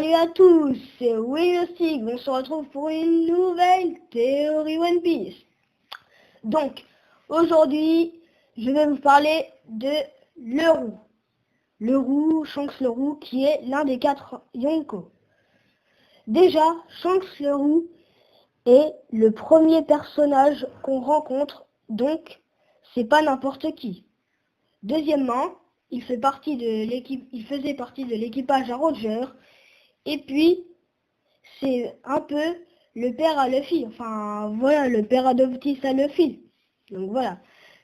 Salut à tous, c'est William. On se retrouve pour une nouvelle théorie One Piece. Donc, aujourd'hui, je vais vous parler de Shanks le Roux, qui est l'un des 4 Yonko. Déjà, Shanks le Roux est le premier personnage qu'on rencontre, donc c'est pas n'importe qui. Deuxièmement, il faisait partie de l'équipage à Roger. Et puis, c'est un peu le père à Luffy. Enfin, voilà, le père adoptif à Luffy. Donc voilà.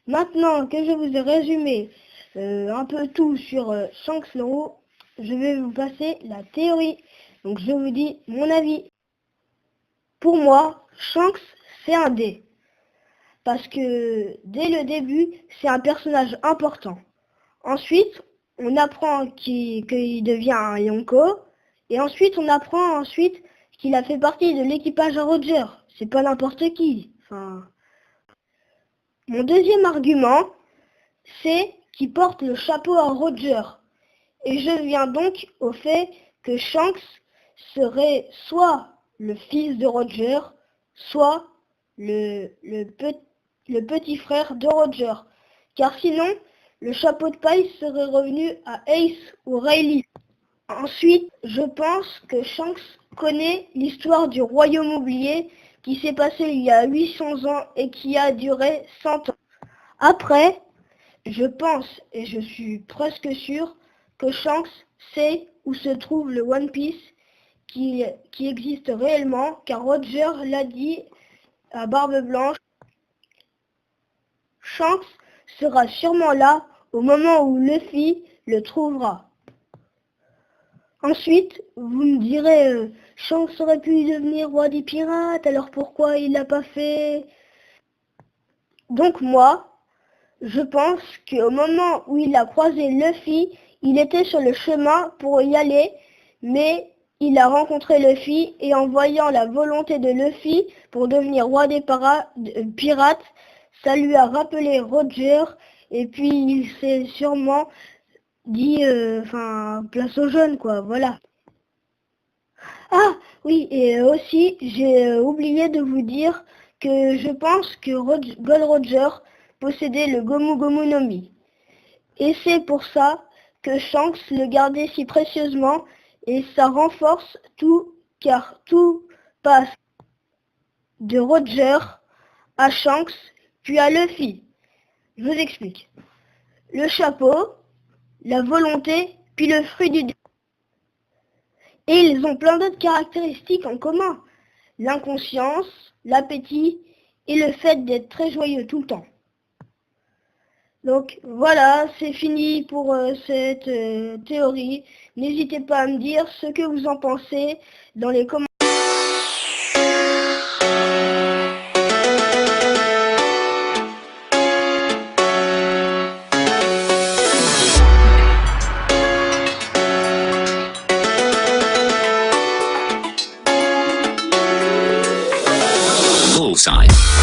Maintenant que je vous ai résumé un peu tout sur Shanks le Roux, je vais vous passer la théorie. Donc je vous dis mon avis. Pour moi, Shanks, c'est un D. Parce que dès le début, c'est un personnage important. Ensuite, on apprend qu'il devient un Yonko. Et ensuite, on apprend qu'il a fait partie de l'équipage à Roger. C'est pas n'importe qui. Enfin... Mon deuxième argument, c'est qu'il porte le chapeau à Roger. Et je viens donc au fait que Shanks serait soit le fils de Roger, soit le petit frère de Roger. Car sinon, le chapeau de paille serait revenu à Ace ou Rayleigh. Ensuite, je pense que Shanks connaît l'histoire du royaume oublié qui s'est passé il y a 800 ans et qui a duré 100 ans. Après, je pense et je suis presque sûr que Shanks sait où se trouve le One Piece qui existe réellement, car Roger l'a dit à Barbe Blanche. Shanks sera sûrement là au moment où Luffy le trouvera. Ensuite, vous me direz, Shanks aurait pu devenir roi des pirates, alors pourquoi il l'a pas fait? Donc moi, je pense qu'au moment où il a croisé Luffy, il était sur le chemin pour y aller, mais il a rencontré Luffy et en voyant la volonté de Luffy pour devenir roi des pirates, ça lui a rappelé Roger et puis il s'est sûrement dit, place aux jeunes, quoi, voilà. Ah, oui, et aussi, j'ai oublié de vous dire que je pense que Gold Roger possédait le Gomu Gomu no Mi. Et c'est pour ça que Shanks le gardait si précieusement, et ça renforce tout, car tout passe de Roger à Shanks, puis à Luffy. Je vous explique. Le chapeau, la volonté, puis le fruit du... Et ils ont plein d'autres caractéristiques en commun. L'inconscience, l'appétit et le fait d'être très joyeux tout le temps. Donc voilà, c'est fini pour cette théorie. N'hésitez pas à me dire ce que vous en pensez dans les commentaires. Bullseye.